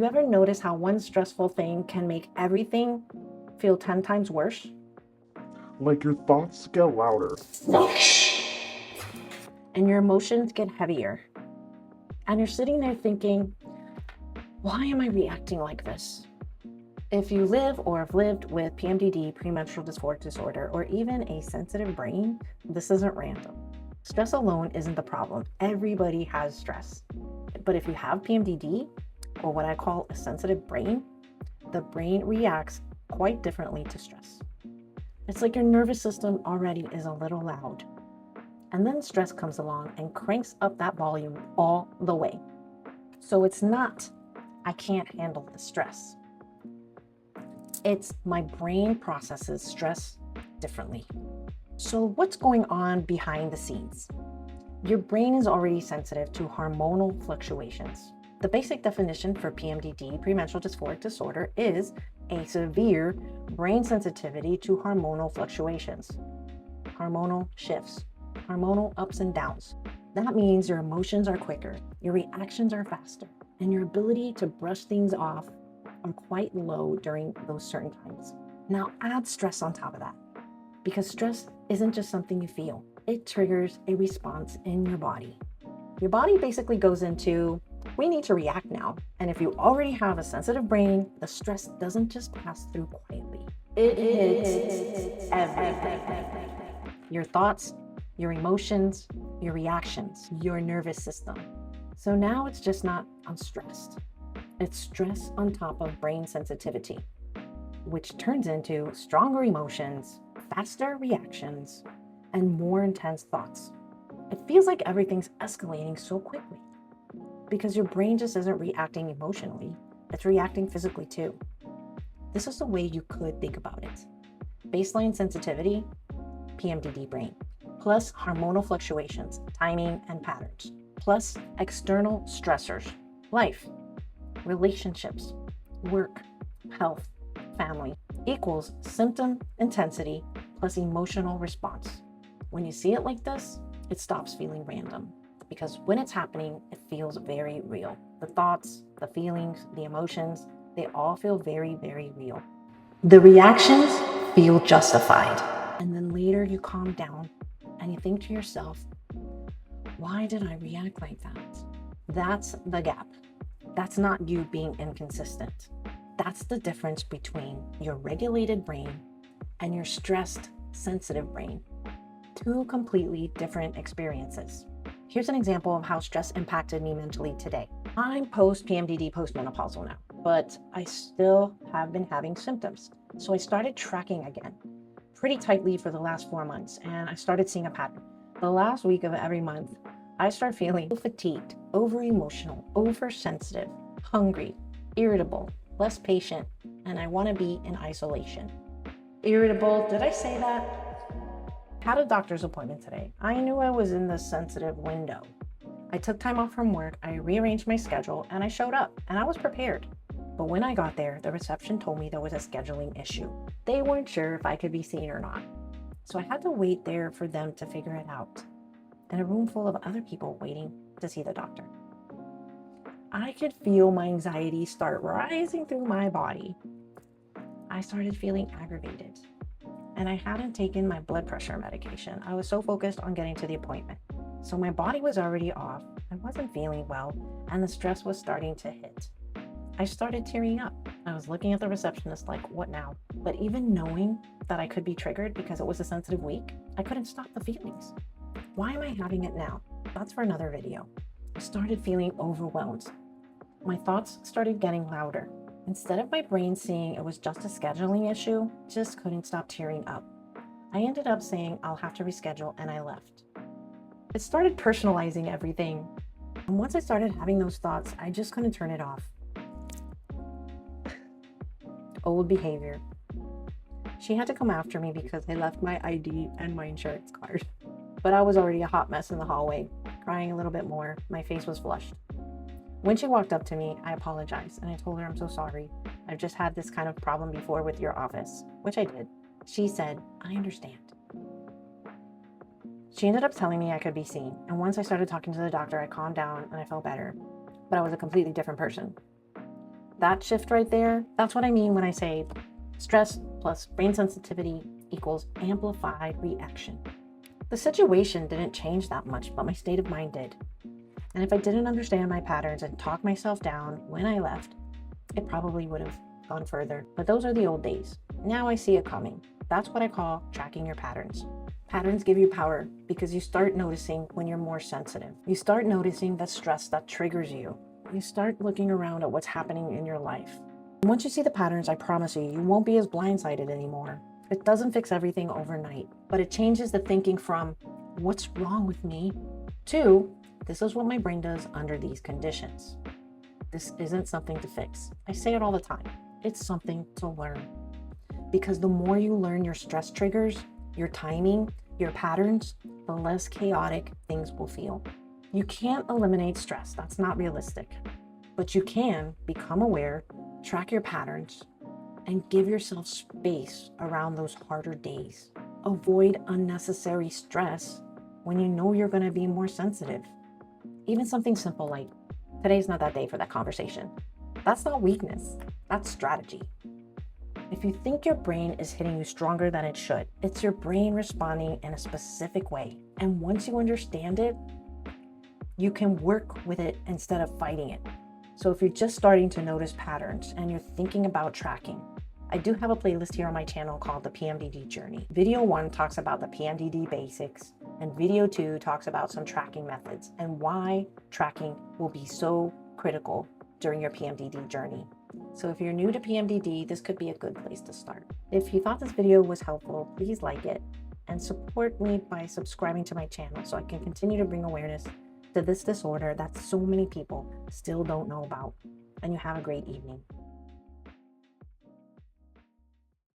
You ever notice how one stressful thing can make everything feel 10 times worse? Like your thoughts get louder. And your emotions get heavier. And you're sitting there thinking, why am I reacting like this? If you live or have lived with PMDD, premenstrual dysphoric disorder, or even a sensitive brain, this isn't random. Stress alone isn't the problem. Everybody has stress. But if you have PMDD, or what I call a sensitive brain, the brain reacts quite differently to stress. It's like your nervous system already is a little loud. And then stress comes along and cranks up that volume all the way. So it's not, I can't handle the stress. It's my brain processes stress differently. So what's going on behind the scenes? Your brain is already sensitive to hormonal fluctuations. The basic definition for PMDD, premenstrual dysphoric disorder, is a severe brain sensitivity to hormonal fluctuations, hormonal shifts, hormonal ups and downs. That means your emotions are quicker, your reactions are faster, and your ability to brush things off are quite low during those certain times. Now add stress on top of that, because stress isn't just something you feel. It triggers a response in your body. Your body basically goes into, we need to react now. And if you already have a sensitive brain, the stress doesn't just pass through quietly. It hits everything. Your thoughts, your emotions, your reactions, your nervous system. So now it's just not unstressed. It's stress on top of brain sensitivity, which turns into stronger emotions, faster reactions, and more intense thoughts. It feels like everything's escalating so quickly because your brain just isn't reacting emotionally, it's reacting physically too. This is the way you could think about it. Baseline sensitivity, PMDD brain, plus hormonal fluctuations, timing and patterns, plus external stressors, life, relationships, work, health, family, equals symptom intensity plus emotional response. When you see it like this, it stops feeling random, because when it's happening, it feels very real. The thoughts, the feelings, the emotions, they all feel very, very real. The reactions feel justified. And then later you calm down and you think to yourself, why did I react like that? That's the gap. That's not you being inconsistent. That's the difference between your regulated brain and your stressed, sensitive brain. Two completely different experiences. Here's an example of how stress impacted me mentally today. I'm post-PMDD, postmenopausal now, but I still have been having symptoms. So I started tracking again pretty tightly for the last 4 months, and I started seeing a pattern. The last week of every month, I start feeling fatigued, over-emotional, oversensitive, hungry, irritable, less patient, and I want to be in isolation. Irritable, did I say that? Had a doctor's appointment today. I knew I was in the sensitive window. I took time off from work, I rearranged my schedule, and I showed up, and I was prepared. But when I got there, the reception told me there was a scheduling issue. They weren't sure if I could be seen or not. So I had to wait there for them to figure it out, in a room full of other people waiting to see the doctor. I could feel my anxiety start rising through my body. I started feeling aggravated, and I hadn't taken my blood pressure medication. I was so focused on getting to the appointment. So my body was already off, I wasn't feeling well, and the stress was starting to hit. I started tearing up. I was looking at the receptionist like, what now? But even knowing that I could be triggered because it was a sensitive week, I couldn't stop the feelings. Why am I having it now? That's for another video. I started feeling overwhelmed. My thoughts started getting louder. Instead of my brain seeing it was just a scheduling issue, I just couldn't stop tearing up. I ended up saying I'll have to reschedule, and I left. It started personalizing everything. And once I started having those thoughts, I just couldn't turn it off. Old behavior. She had to come after me because I left my ID and my insurance card. But I was already a hot mess in the hallway, crying a little bit more. My face was flushed. When she walked up to me, I apologized and I told her I'm so sorry. I've just had this kind of problem before with your office, which I did. She said, I understand. She ended up telling me I could be seen, and once I started talking to the doctor, I calmed down and I felt better, but I was a completely different person. That shift right there, that's what I mean when I say stress plus brain sensitivity equals amplified reaction. The situation didn't change that much, but my state of mind did. And if I didn't understand my patterns and talk myself down when I left, it probably would have gone further. But those are the old days. Now I see it coming. That's what I call tracking your patterns. Patterns give you power because you start noticing when you're more sensitive. You start noticing the stress that triggers you. You start looking around at what's happening in your life. And once you see the patterns, I promise you, you won't be as blindsided anymore. It doesn't fix everything overnight, but it changes the thinking from what's wrong with me to this is what my brain does under these conditions. This isn't something to fix. I say it all the time. It's something to learn. Because the more you learn your stress triggers, your timing, your patterns, the less chaotic things will feel. You can't eliminate stress. That's not realistic. But you can become aware, track your patterns, and give yourself space around those harder days. Avoid unnecessary stress when you know you're going to be more sensitive. Even something simple like, today's not that day for that conversation. That's not weakness. That's strategy. If you think your brain is hitting you stronger than it should, it's your brain responding in a specific way. And once you understand it, you can work with it instead of fighting it. So if you're just starting to notice patterns and you're thinking about tracking, I do have a playlist here on my channel called the PMDD Journey. Video 1 talks about the PMDD basics, and video 2 talks about some tracking methods and why tracking will be so critical during your PMDD journey. So if you're new to PMDD, this could be a good place to start. If you thought this video was helpful, please like it and support me by subscribing to my channel so I can continue to bring awareness to this disorder that so many people still don't know about. And you have a great evening.